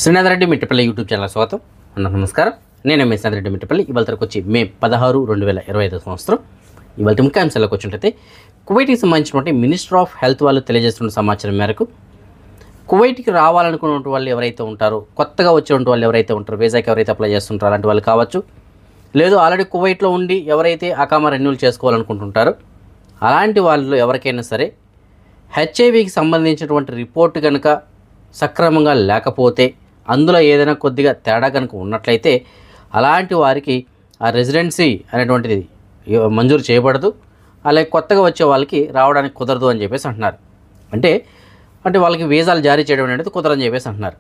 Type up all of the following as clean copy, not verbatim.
Srinath Reddy Mittapalli YouTube channel స్వాగతం. నమస్కారం. నేను శ్రీనాథ్ రెడ్డి మిట్టపల్లి. ఇవాళ తరకు వచ్చి మే 16, 2025 సంవత్సరం. ఇవాళ ముఖ్య అంశాలకు వచ్చినట్లయితే కువైట్కి సంబంధించినటువంటి మినిస్టర్ ఆఫ్ హెల్త్ వాళ్ళు తెలియజేస్తున్న సమాచారం మేరకు కువైట్కి రావాలనుకున్న వాళ్ళు ఎవరైతే ఉంటారో, కొత్తగా వచ్చేటువంటి వాళ్ళు ఎవరైతే ఉంటారో, వీసాకి ఎవరైతే అప్లై చేస్తుంటారో అలాంటి వాళ్ళు కావచ్చు, లేదు ఆల్రెడీ కువైట్లో ఉండి ఎవరైతే అకామా రెన్యూల్ చేసుకోవాలనుకుంటుంటారో అలాంటి వాళ్ళు ఎవరికైనా సరే హెచ్ఐవికి సంబంధించినటువంటి రిపోర్ట్ కనుక సక్రమంగా లేకపోతే, అందులో ఏదైనా కొద్దిగా తేడా కనుక ఉన్నట్లయితే అలాంటి వారికి ఆ రెసిడెన్సీ అనేటువంటిది మంజూరు చేయబడదు. అలాగే కొత్తగా వచ్చే వాళ్ళకి రావడానికి కుదరదు అని చెప్పేసి అంటున్నారు. అంటే వాళ్ళకి వీసాలు జారీ చేయడం అనేది కుదరని చెప్పేసి అంటున్నారు.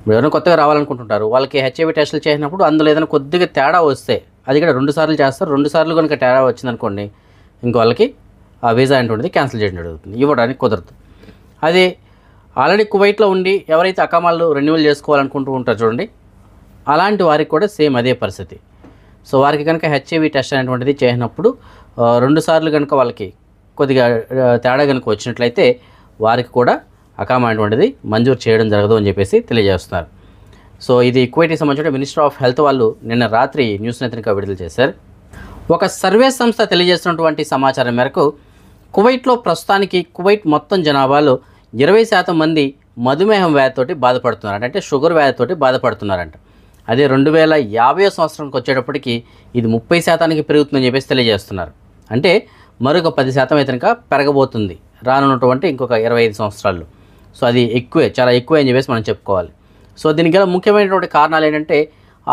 ఎవరైనా కొత్తగా రావాలనుకుంటుంటారు, వాళ్ళకి హెచ్ఐవి టెస్టులు చేసినప్పుడు అందులో ఏదైనా కొద్దిగా తేడా వస్తే, అది కూడా 2 సార్లు చేస్తారు, 2 సార్లు కనుక తేడా వచ్చిందనుకోండి ఇంకో వాళ్ళకి ఆ వీసా అనేటువంటిది క్యాన్సిల్ చేయడం జరుగుతుంది, ఇవ్వడానికి కుదరదు. అదే ఆల్రెడీ కువైట్లో ఉండి ఎవరైతే అకామాలు రెన్యువల్ చేసుకోవాలనుకుంటూ ఉంటారో చూడండి, అలాంటి వారికి కూడా సేమ్ అదే పరిస్థితి. సో వారికి కనుక హెచ్ఐవి టెస్ట్ అనేటువంటిది చేసినప్పుడు 2 సార్లు కనుక వాళ్ళకి కొద్దిగా తేడా కనుక వచ్చినట్లయితే వారికి కూడా అకామా అనేటువంటిది మంజూరు చేయడం జరగదు అని చెప్పేసి తెలియజేస్తున్నారు. సో ఇది కువైట్కి సంబంధించిన మినిస్టర్ ఆఫ్ హెల్త్ వాళ్ళు నిన్న రాత్రి న్యూస్ని అయితే విడుదల చేశారు. ఒక సర్వే సంస్థ తెలియజేస్తున్నటువంటి సమాచారం మేరకు కువైట్లో ప్రస్తుతానికి కువైట్ మొత్తం జనాభాలో 20% మంది మధుమేహం వ్యాధితోటి బాధపడుతున్నారంట, అంటే షుగర్ వ్యాధితోటి బాధపడుతున్నారంట. అదే 2050 సంవత్సరానికి వచ్చేటప్పటికి ఇది 30% పెరుగుతుందని చెప్పేసి తెలియజేస్తున్నారు. అంటే మరొక 10% అయితే కనుక పెరగబోతుంది రానున్నటువంటి ఇంకొక 25 సంవత్సరాల్లో. సో అది ఎక్కువే, చాలా ఎక్కువే అని చెప్పేసి మనం చెప్పుకోవాలి. సో దీనికి గల ముఖ్యమైనటువంటి కారణాలు ఏంటంటే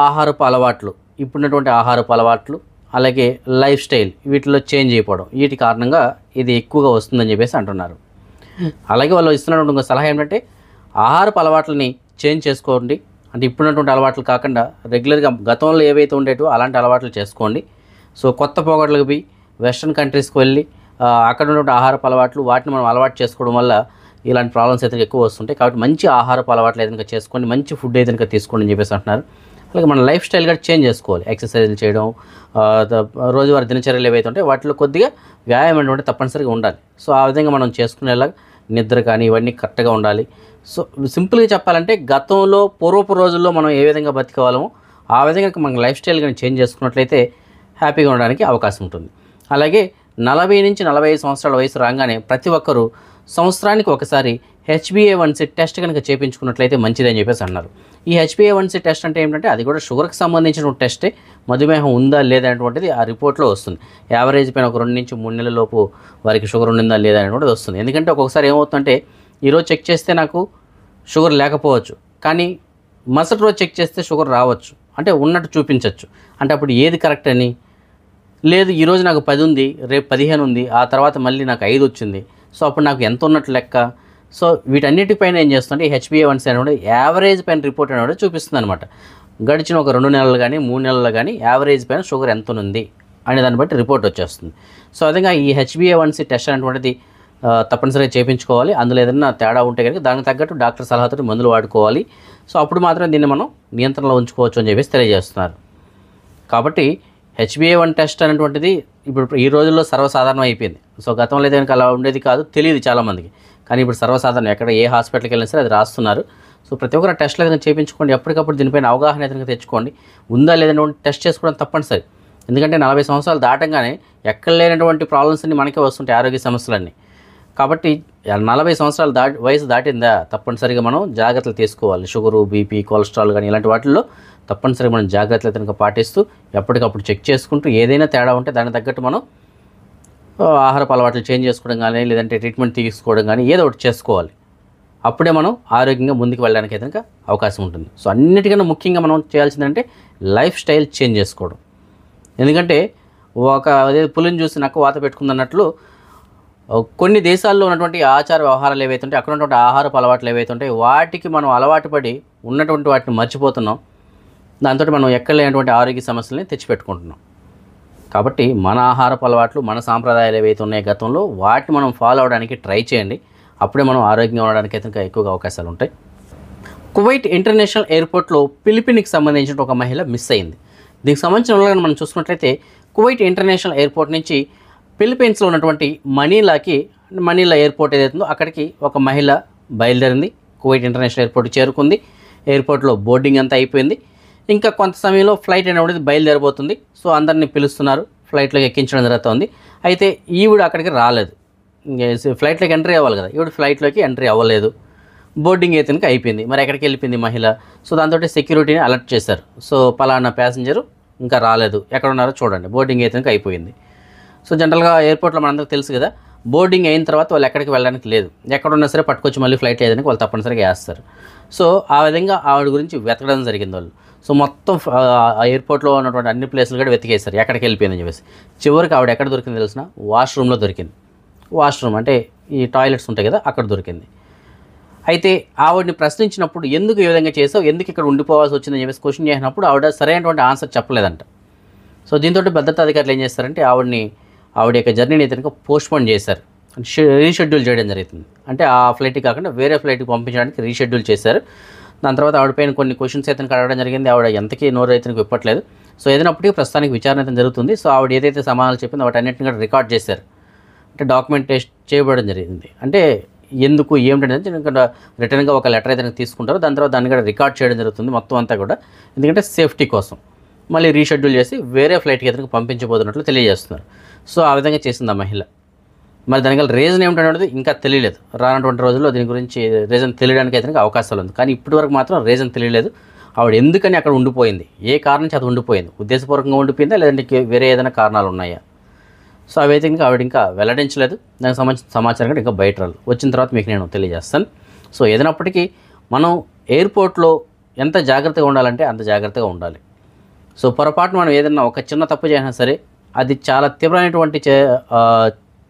ఆహారపు అలవాట్లు, ఇప్పుడున్నటువంటి ఆహారపు అలవాట్లు, అలాగే లైఫ్ స్టైల్ వీటిలో చేంజ్ అయిపోవడం, వీటి కారణంగా ఇది ఎక్కువగా వస్తుందని చెప్పేసి అంటున్నారు. అలాగే వాళ్ళు ఇస్తున్నటువంటి ఒక సలహా ఏంటంటే ఆహారపు అలవాట్లని చేంజ్ చేసుకోండి. అంటే ఇప్పుడున్నటువంటి అలవాట్లు కాకుండా రెగ్యులర్గా గతంలో ఏవైతే ఉండేటో అలాంటి అలవాట్లు చేసుకోండి. సో కొత్త పోగొట్లకు పోయి వెస్ట్రన్ కంట్రీస్కి వెళ్ళి అక్కడ ఉన్నటువంటి ఆహారపు అలవాట్లు వాటిని మనం అలవాటు చేసుకోవడం వల్ల ఇలాంటి ప్రాబ్లమ్స్ అయితే ఎక్కువ వస్తుంటాయి. కాబట్టి మంచి ఆహారపు అలవాట్లు ఏదైనా చేసుకోండి, మంచి ఫుడ్ ఏదైనా తీసుకోండి అని చెప్పేసి అంటున్నారు. అలాగే మన లైఫ్ స్టైల్ కూడా చేంజ్ చేసుకోవాలి. ఎక్సర్సైజ్లు చేయడం, రోజువారీ దినచర్యలు ఏవైతే ఉంటాయి వాటిలో కొద్దిగా వ్యాయామం అనేటువంటి తప్పనిసరిగా ఉండాలి. సో ఆ విధంగా మనం చేసుకునేలా నిద్ర కానీ ఇవన్నీ కరెక్ట్గా ఉండాలి. సో సింపుల్గా చెప్పాలంటే గతంలో పూర్వపు రోజుల్లో మనం ఏ విధంగా బతికేవాళ్ళమో ఆ విధంగా మనం లైఫ్ స్టైల్ కానీ చేంజ్ చేసుకున్నట్లయితే హ్యాపీగా ఉండడానికి అవకాశం ఉంటుంది. అలాగే 40 నుంచి 45 సంవత్సరాల వయసు రాగానే ప్రతి ఒక్కరూ సంవత్సరానికి ఒకసారి HbA1c టెస్ట్ కనుక చేయించుకున్నట్లయితే మంచిదని చెప్పేసి అన్నారు. ఈ HbA1c టెస్ట్ అంటే ఏంటంటే అది కూడా షుగర్కి సంబంధించిన టెస్టే. మధుమేహం ఉందా లేదా అనేటువంటిది ఆ రిపోర్ట్లో వస్తుంది. యావరేజ్ పైన ఒక 2 నుంచి 3 నెలల లోపు వారికి షుగర్ ఉండిందా లేదా అనేటువంటిది వస్తుంది. ఎందుకంటే ఒక్కొక్కసారి ఏమవుతుందంటే ఈరోజు చెక్ చేస్తే నాకు షుగర్ లేకపోవచ్చు, కానీ మరుసటి రోజు చెక్ చేస్తే షుగర్ రావచ్చు, అంటే ఉన్నట్టు చూపించవచ్చు. అంటే అప్పుడు ఏది కరెక్ట్ అని, లేదు ఈరోజు నాకు 10 ఉంది, రేపు 15 ఉంది, ఆ తర్వాత మళ్ళీ నాకు 5 వచ్చింది, సో అప్పుడు నాకు ఎంత ఉన్నట్టు లెక్క. సో వీటన్నిటిపైన ఏం చేస్తుంటే HbA1c అనేది యావరేజ్ పైన రిపోర్ట్ అనేది చూపిస్తుంది అనమాట. గడిచిన ఒక 2 నెలలు కానీ 3 నెలలు కానీ యావరేజ్ పైన షుగర్ ఎంత ఉంది అనే దాన్ని బట్టి రిపోర్ట్ వచ్చేస్తుంది. సో అదేగా ఈ HbA1c టెస్ట్ అనేటువంటిది తప్పనిసరిగా చేయించుకోవాలి. అందులో ఏదైనా తేడా ఉంటే కనుక దానికి తగ్గట్టు డాక్టర్ సలహాతో మందులు వాడుకోవాలి. సో అప్పుడు మాత్రం దీన్ని మనం నియంత్రణలో ఉంచుకోవచ్చు అని చెప్పేసి తెలియజేస్తున్నారు. కాబట్టి HbA1 టెస్ట్ అనేటువంటిది ఇప్పుడు ఈ రోజుల్లో సర్వసాధారణం అయిపోయింది. సో గతంలో అయితే కనుక అలా ఉండేది కాదు, తెలియదు చాలామందికి, కానీ ఇప్పుడు సర్వసాధారణం. ఎక్కడ ఏ హాస్పిటల్కి వెళ్ళినా సరే అది రాస్తున్నారు. సో ప్రతి ఒక్కరు టెస్ట్లు ఏదైనా చేయించుకోండి, ఎప్పటికప్పుడు దీనిపైన అవగాహన ఏదైనా తెచ్చుకోండి. ఉందా లేదనేటువంటి టెస్ట్ చేసుకోవడం తప్పనిసరి. ఎందుకంటే 40 సంవత్సరాలు దాటంగానే ఎక్కడ లేనటువంటి ప్రాబ్లమ్స్ అన్నీ మనకే వస్తుంటాయి, ఆరోగ్య సమస్యలన్నీ. కాబట్టి 40 సంవత్సరాలు వయసు దాటిందా తప్పనిసరిగా మనం జాగ్రత్తలు తీసుకోవాలి. షుగరు, బీపీ, కొలెస్ట్రాల్ కానీ ఇలాంటి వాటిల్లో తప్పనిసరిగా మనం జాగ్రత్తలు కనుక పాటిస్తూ ఎప్పటికప్పుడు చెక్ చేసుకుంటూ ఏదైనా తేడా ఉంటే దానికి తగ్గట్టు మనం ఆహారపు అలవాట్లు చేంజ్ చేసుకోవడం కానీ, లేదంటే ట్రీట్మెంట్ తీసుకోవడం కానీ ఏదో ఒకటి చేసుకోవాలి. అప్పుడే మనం ఆరోగ్యంగా ముందుకు వెళ్ళడానికి అయితే అవకాశం ఉంటుంది. సో అన్నిటికన్నా ముఖ్యంగా మనం చేయాల్సిందంటే లైఫ్ స్టైల్ చేంజ్ చేసుకోవడం. ఎందుకంటే అదే పులిని చూసి నక్క వాత పెట్టుకుందన్నట్లు కొన్ని దేశాల్లో ఉన్నటువంటి ఆచార వ్యవహారాలు ఏవైతే ఉంటాయి, అక్కడ ఉన్నటువంటి ఆహారపు అలవాట్లు ఏవైతే ఉంటాయి వాటికి మనం అలవాటు పడి ఉన్నటువంటి వాటిని మర్చిపోతున్నాం. దాంతో మనం ఎక్కడ లేనటువంటి ఆరోగ్య సమస్యలని తెచ్చిపెట్టుకుంటున్నాం. కాబట్టి మన ఆహారపు అలవాట్లు, మన సాంప్రదాయాలు ఏవైతే ఉన్నాయో గతంలో వాటిని మనం ఫాలో అవడానికి ట్రై చేయండి. అప్పుడే మనం ఆరోగ్యంగా ఉండడానికి అయితే ఎక్కువగా అవకాశాలు ఉంటాయి. కువైట్ ఇంటర్నేషనల్ ఎయిర్పోర్ట్లో ఫిలిపిన్కి సంబంధించిన ఒక మహిళ మిస్ అయింది. దీనికి సంబంధించిన వాళ్ళని మనం చూసుకున్నట్లయితే కువైట్ ఇంటర్నేషనల్ ఎయిర్పోర్ట్ నుంచి ఫిలిప్పీన్స్లో ఉన్నటువంటి మనీలా ఎయిర్పోర్ట్ ఏదైతుందో అక్కడికి ఒక మహిళ బయలుదేరింది. కువైట్ ఇంటర్నేషనల్ ఎయిర్పోర్ట్ చేరుకుంది. ఎయిర్పోర్ట్లో బోర్డింగ్ అంతా అయిపోయింది. ఇంకా కొంత సమయంలో ఫ్లైట్ అనేది బయలుదేరబోతుంది. సో అందరినీ పిలుస్తున్నారు, ఫ్లైట్లోకి ఎక్కించడం జరుగుతుంది. అయితే ఈవిడ అక్కడికి రాలేదు. ఫ్లైట్లోకి ఎంట్రీ అవ్వాలి కదా, ఈవిడ ఫ్లైట్లోకి ఎంట్రీ అవ్వలేదు. బోర్డింగ్ అయితే కనుక అయిపోయింది. మరి ఎక్కడికి వెళ్ళిపోయింది మహిళ? సో దాంతో సెక్యూరిటీని అలర్ట్ చేశారు. సో పలానా ప్యాసింజరు ఇంకా రాలేదు, ఎక్కడ ఉన్నారో చూడండి. బోర్డింగ్ అయితే కనుక అయిపోయింది. సో జనరల్గా ఎయిర్పోర్ట్లో మనందరికీ తెలుసు కదా, బోర్డింగ్ అయిన తర్వాత వాళ్ళు ఎక్కడికి వెళ్ళడానికి లేదు. ఎక్కడున్నా సరే పట్టుకొచ్చి మళ్ళీ ఫ్లైట్ లేదని వాళ్ళు తప్పనిసరిగా వేస్తారు. సో ఆ విధంగా ఆవిడ గురించి వెతకడం జరిగింది వాళ్ళు. సో మొత్తం ఆ ఎయిర్పోర్ట్లో ఉన్నటువంటి అన్ని ప్లేసులు కూడా వెతికేస్తారు, ఎక్కడికి వెళ్ళిపోయిందని చెప్పేసి. చివరికి ఆవిడ ఎక్కడ దొరికింది తెలిసిన? వాష్రూమ్లో దొరికింది. వాష్రూమ్ అంటే ఈ టాయిలెట్స్ ఉంటాయి కదా, అక్కడ దొరికింది. అయితే ఆవిడని ప్రశ్నించినప్పుడు ఎందుకు ఈ విధంగా చేసావు, ఎందుకు ఇక్కడ ఉండిపోవాల్సి వచ్చిందని చెప్పేసి క్వశ్చన్ చేసినప్పుడు ఆవిడ సరైనటువంటి ఆన్సర్ చెప్పలేదంట. సో దీంతో భద్రతా అధికారులు ఏం చేస్తారంటే ఆవిడ యొక్క జర్నీని కనుక పోస్ట్పోన్ చేశారు, రీషెడ్యూల్ చేయడం జరుగుతుంది. అంటే ఆ ఫ్లైట్కి కాకుండా వేరే ఫ్లైట్కి పంపించడానికి రీషెడ్యూల్ చేశారు. దాని తర్వాత ఆవిడ పైన కొన్ని క్వశ్చన్స్ అయితే అడగడం జరిగింది. ఆవిడ ఎంతకీ నోరు అయితే ఇప్పట్లేదు. సో ఏదైనప్పటికీ ప్రస్తుతానికి విచారణ అయితే జరుగుతుంది. సో ఆవిడ ఏదైతే సమాధానాలు చెప్పిందో వాటన్నిటిని కూడా రికార్డ్ చేశారు, అంటే డాక్యుమెంటేషన్ చేయబడడం జరిగింది. అంటే ఎందుకు ఏమిటనేది రిటర్న్గా ఒక లెటర్ అయితే తీసుకుంటారు. దాని తర్వాత దాన్ని కూడా రికార్డ్ చేయడం జరుగుతుంది మొత్తం అంతా కూడా, ఎందుకంటే సేఫ్టీ కోసం. మళ్ళీ రీషెడ్యూల్ చేసి వేరే ఫ్లైట్కి అయితే పంపించబోతున్నట్లు తెలియజేస్తున్నారు. సో ఆ విధంగా చేసింది ఆ మహిళ. మరి దానికి రీజన్ ఏమిటనేది ఇంకా తెలియలేదు. రానటువంటి రోజుల్లో దీని గురించి రీజన్ తెలియడానికి అయితే అవకాశాలు ఉంది. కానీ ఇప్పటివరకు మాత్రం రీజన్ తెలియలేదు. ఆవిడ ఎందుకని అక్కడ ఉండిపోయింది, ఏ కారణం చేత ఉండిపోయింది, ఉద్దేశపూర్వకంగా ఉండిపోయిందా లేదంటే వేరే ఏదైనా కారణాలు ఉన్నాయా? సో అవైతే ఇంకా ఆవిడ ఇంకా వెల్లడించలేదు. దానికి సంబంధించిన సమాచారం కూడా ఇంకా బయట రాదు. వచ్చిన తర్వాత మీకు నేను తెలియజేస్తాను. సో ఏదైనప్పటికీ మనం ఎయిర్పోర్ట్లో ఎంత జాగ్రత్తగా ఉండాలంటే అంత జాగ్రత్తగా ఉండాలి. సో పొరపాటున మనం ఏదైనా ఒక చిన్న తప్పు చేసినా సరే అది చాలా తీవ్రమైనటువంటి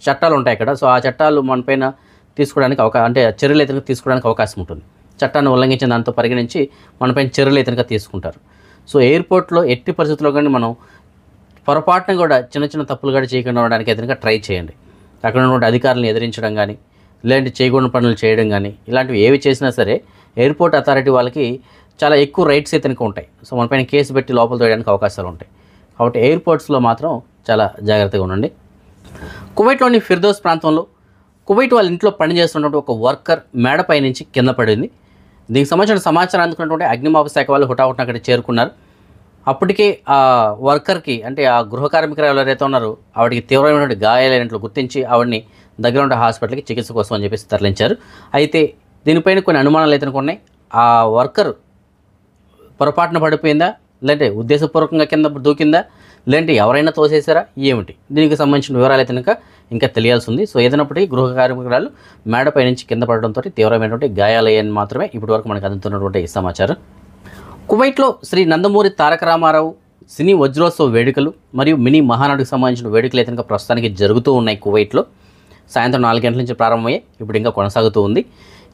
చట్టాలు ఉంటాయి ఇక్కడ. సో ఆ చట్టాలు మనపైన తీసుకోవడానికి అంటే చర్యలు అయితే తీసుకోవడానికి అవకాశం ఉంటుంది. చట్టాన్ని ఉల్లంఘించిన దాంతో పరిగణించి మనపైన చర్యలు అయితే తీసుకుంటారు. సో ఎయిర్పోర్ట్లో ఎట్టి పరిస్థితుల్లో కానీ మనం పొరపాటున కూడా చిన్న చిన్న తప్పులు కూడా చేయకుండా ఉండడానికి అయితే ట్రై చేయండి. అక్కడ ఉన్నటువంటి అధికారులను ఎదిరించడం కానీ, ఇలాంటి చేయకూడని పనులు చేయడం కానీ, ఇలాంటివి ఏవి చేసినా సరే ఎయిర్పోర్ట్ అథారిటీ వాళ్ళకి చాలా ఎక్కువ రైట్స్ అయితే ఉంటాయి. సో మనపైన కేసు పెట్టి లోపల తోయడానికి అవకాశాలు ఉంటాయి. కాబట్టి ఎయిర్పోర్ట్స్లో మాత్రం చాలా జాగ్రత్తగా ఉండండి. కువైట్లోని ఫిర్దౌస్ ప్రాంతంలో కువైట్ వాళ్ళ ఇంట్లో పనిచేస్తున్నటువంటి ఒక వర్కర్ మేడపై నుంచి కింద పడింది. దీనికి సంబంధించిన సమాచారం అందుకున్నటువంటి అగ్నిమాపక శాఖ వాళ్ళు హుటాహుటిన అక్కడ చేరుకున్నారు. అప్పటికే ఆ వర్కర్కి, అంటే ఆ గృహ కార్మికురాలు ఎవరైతే ఉన్నారో ఆవిడకి తీవ్రమైనటువంటి గాయాలైనట్లు గుర్తించి ఆవిడని దగ్గర ఉన్న హాస్పిటల్కి చికిత్స కోసం అని చెప్పేసి తరలించారు. అయితే దీనిపైన కొన్ని అనుమానాలు అయితే ఉన్నాయి. ఆ వర్కర్ పొరపాటున పడిపోయిందా, లేదంటే ఉద్దేశపూర్వకంగా కింద దూకిందా, లేదంటే ఎవరైనా తోసేసారా, ఏమిటి, దీనికి సంబంధించిన వివరాలు అయితే ఇంకా తెలియాల్సి ఉంది. సో ఏదైనప్పటికీ గృహ కార్మికురాలు మేడపై నుంచి కింద పడడంతో తీవ్రమైనటువంటి గాయాలయ్యని మాత్రమే ఇప్పటివరకు మనకు అందుతున్నటువంటి సమాచారం. కువైట్లో శ్రీ నందమూరి తారక రామారావు సినీ వజ్రోత్సవ వేడుకలు మరియు మినీ మహానాడుకు సంబంధించిన వేడుకలు అయితే ప్రస్తుతానికి జరుగుతూ ఉన్నాయి. కువైట్లో సాయంత్రం 4 గంటల నుంచి ప్రారంభమయ్యాయి, ఇప్పుడు ఇంకా కొనసాగుతూ ఉంది.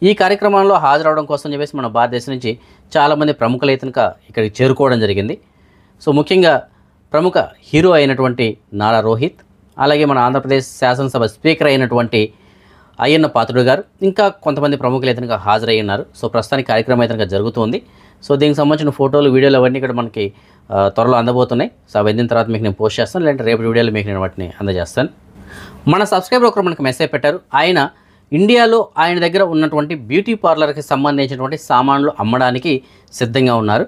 ఈ కార్యక్రమంలో హాజరవడం కోసం చెప్పేసి మన భారతదేశం నుంచి చాలామంది ప్రముఖులు అయితే ఇక్కడికి చేరుకోవడం జరిగింది. సో ముఖ్యంగా ప్రముఖ హీరో అయినటువంటి నారా రోహిత్, అలాగే మన ఆంధ్రప్రదేశ్ శాసనసభ స్పీకర్ అయినటువంటి అయ్యన్న పాత్రుడు గారు, ఇంకా కొంతమంది ప్రముఖులు అయితే హాజరై ఉన్నారు. సో ప్రస్తుతానికి కార్యక్రమం అయితే జరుగుతుంది. సో దీనికి సంబంధించిన ఫోటోలు, వీడియోలు అవన్నీ ఇక్కడ మనకి త్వరలో అందబోతున్నాయి. సో అవి అందిన తర్వాత మీకు నేను పోస్ట్ చేస్తాను, లేదంటే రేపు వీడియోలో మీకు నేను వాటిని అందజేస్తాను. మన సబ్స్క్రైబర్ ఒకరు మనకు మెసేజ్ పెట్టారు. ఆయన ఇండియాలో ఆయన దగ్గర ఉన్నటువంటి బ్యూటీ పార్లర్కి సంబంధించినటువంటి సామాన్లు అమ్మడానికి సిద్ధంగా ఉన్నారు.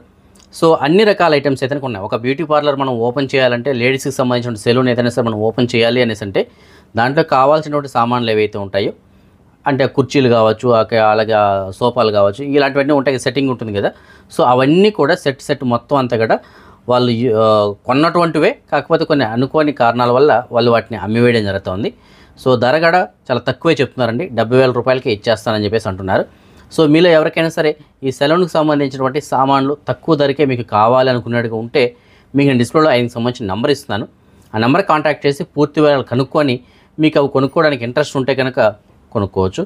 సో అన్ని రకాల ఐటమ్స్ అయితే ఉన్నాయి. ఒక బ్యూటీ పార్లర్ మనం ఓపెన్ చేయాలంటే, లేడీస్కి సంబంధించిన సెలూన్ ఏదైనా సరే మనం ఓపెన్ చేయాలి అనేసి అంటే దాంట్లో కావాల్సినటువంటి సామాన్లు ఏవైతే ఉంటాయో, అంటే కుర్చీలు కావచ్చు, అలాగే సోఫాలు కావచ్చు, ఇలాంటివన్నీ ఉంటాయి, సెట్టింగ్ ఉంటుంది కదా. సో అవన్నీ కూడా సెట్ మొత్తం అంతా కూడా వాళ్ళు కొన్నటువంటివే, కాకపోతే కొన్ని అనుకోని కారణాల వల్ల వాళ్ళు వాటిని అమ్మివేయడం జరుగుతుంది. సో ధర కూడా చాలా తక్కువే చెప్తున్నారండి, 70,000 రూపాయలకి ఇచ్చేస్తానని చెప్పేసి అంటున్నారు. సో మీలో ఎవరికైనా సరే ఈ సెలూన్కి సంబంధించినటువంటి సామాన్లు తక్కువ ధరకే మీకు కావాలి అనుకున్నట్టుగా ఉంటే, మీకు నేను డిస్ప్లేలో ఆయనకి సంబంధించిన నెంబర్ ఇస్తున్నాను. ఆ నెంబర్ కాంటాక్ట్ చేసి పూర్తి వివరాలు కనుక్కొని మీకు అవి కొనుక్కోవడానికి ఇంట్రెస్ట్ ఉంటే కనుక కొనుక్కోవచ్చు.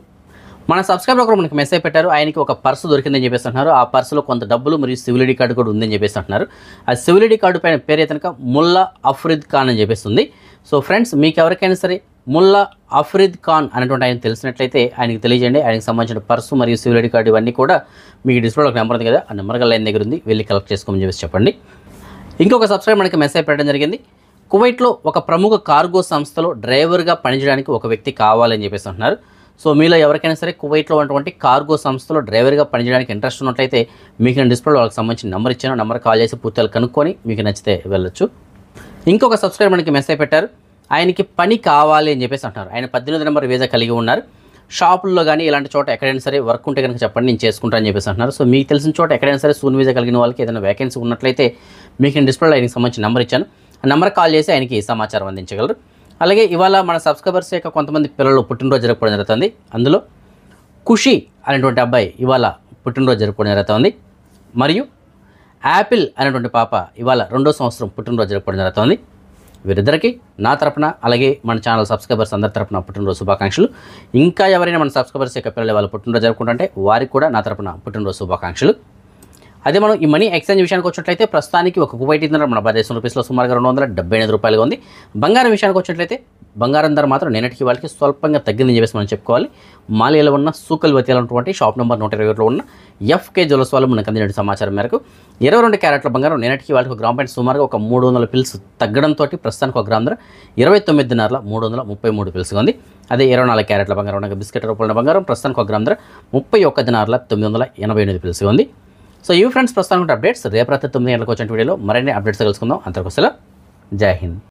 మన సబ్స్క్రైబర్ ఒకరు మనకి మెసేజ్ పెట్టారు. ఆయనకి ఒక పర్సు దొరికిందని చెప్పేసి అంటున్నారు. ఆ పర్సులో కొంత డబ్బులు మరియు సివిల్ ఐడి కార్డు కూడా ఉందని చెప్పేసి అంటున్నారు. ఆ సివిల్ ఐడి కార్డు పైన పేరు అయితే ముల్లా అఫ్రీద్ ఖాన్ అని చెప్పేసి ఉంది. సో ఫ్రెండ్స్, మీకు ఎవరికైనా సరే ముల్లా అఫ్రీద్ ఖాన్ అనేటువంటి ఆయన తెలిసినట్లయితే ఆయనకి తెలియజేయండి. ఆయనకి సంబంధించిన పర్సు మరియు సివిల్ ఐడి కార్డు ఇవన్నీ కూడా మీకు డిస్ప్లేలో ఒక నెంబర్ ఉంది కదా, ఆ నెంబర్ గల లైన్ దగ్గర ఉంది, వెళ్ళి కలెక్ట్ చేసుకోమని చెప్పేసి చెప్పండి. ఇంకొక సబ్స్క్రైబర్ మనకి మెసేజ్ పెట్టడం జరిగింది. కువైట్లో ఒక ప్రముఖ కార్గో సంస్థలో డ్రైవర్గా పనిచేయడానికి ఒక వ్యక్తి కావాలని చెప్పేసి అంటున్నారు. సో మీలో ఎవరికైనా సరే కువైట్లో ఉన్నటువంటి కార్గో సంస్థలో డ్రైవర్గా పనిచేయడానికి ఇంట్రెస్ట్ ఉన్నట్లయితే మీకు నేను డిస్ప్లేలో వాళ్ళకి సంబంధించిన నెంబర్ ఇచ్చాను. నెంబర్ కాల్ చేసి పూర్తిగా కనుక్కొని మీకు నచ్చితే వెళ్ళొచ్చు. ఇంకొక సబ్స్క్రైబర్ మనకి మెసేజ్ పెట్టారు, ఆయనకి పని కావాలి అని చెప్పేసి అంటున్నారు. ఆయన 18 నెంబర్ వీసా కలిగి ఉన్నారు. షాపుల్లో కానీ ఇలాంటి చోట ఎక్కడైనా సరే వర్క్ ఉంటే కనుక చెప్పండి, నేను చేసుకుంటాను అని చెప్పేసి అంటున్నారు. సో మీకు తెలిసిన చోట ఎక్కడైనా సరే సూన్ వీసా కలిగిన వాళ్ళకి ఏదైనా వేకెన్సీ ఉన్నట్లయితే మీకు నేను డిస్ప్లేలో ఆయనకి సంబంధించిన నెంబర్ ఇచ్చాను. ఆ నెంబర్ కాల్ చేసి ఆయనకి సమాచారం అందించగలరు. అలాగే ఇవాళ మన సబ్స్క్రైబర్స్ యొక్క కొంతమంది పిల్లలు పుట్టినరోజు జరుపుకోవడం జరుగుతుంది. అందులో ఖుషి అనేటువంటి అబ్బాయి ఇవాళ పుట్టినరోజు జరుపుకోవడం జరుగుతుంది. మరియు యాపిల్ అనేటువంటి పాప ఇవాళ 2వ సంవత్సరం పుట్టినరోజు జరుపుకోవడం జరుగుతుంది. వీరిద్దరికీ నా తరపున అలాగే మన ఛానల్ సబ్స్క్రైబర్స్ అందరి తరపున పుట్టినరోజు శుభాకాంక్షలు. ఇంకా ఎవరైనా మన సబ్స్క్రైబర్స్ యొక్క పిల్లలు వాళ్ళు పుట్టినరోజు జరుపుకుంటుంటే వారికి కూడా నా తరపున పుట్టినరోజు శుభాకాంక్షలు. అదే మనం ఈ మనీ ఎక్స్చేంజ్ విషయానికి వచ్చినట్లయితే ప్రస్తుతానికి ఒక కువైటీ ధర మన భారతదేశం రూపీస్లో సుమారుగా 275 రూపాయలుగా ఉంది. బంగారం విషయానికి వచ్చినట్లయితే బంగారం ధర మాత్రం నిన్నటికి వాళ్ళకి స్వల్పంగా తగ్గిందని చెప్పేసి మనం చెప్పుకోవాలి. మాలియాలో ఉన్న సూకల్ వతియాలో ఉన్నటువంటి షాప్ నెంబర్ 121లో ఉన్న ఎఫ్కే జ్యువెలర్స్ వాళ్ళు మనకు అందిన సమాచారం మేరకు 22 క్యారెట్ల బంగారం నిన్నటికి వాళ్ళకి ఒక గ్రామ్ పాయింట్ సుమారుగా ఒక 300 పిల్స్ తగ్గడంతో ప్రస్తుతానికి ఒక గ్రామ్ ధర 29 దినార్ల 333 పిల్స్గా ఉంది. అదే 24 క్యారెట్ల బంగారం ఉన్న బిస్కెట్ రూపంలో బంగారం ప్రస్తుతానికి ఒక గ్రామ్ ధర 31 దినార్ల 988 పిల్స్గా ఉంది. సో ఈ ఫ్రెండ్స్ ప్రస్తుతానికి అప్డేట్స్. రేపు రాత్రి 9 గంటలకు వచ్చిన వీడియోలో మరిన్ని అప్డేట్స్ కలుసుకుందాం. అంతవరకు సెలవు. జై హింద్.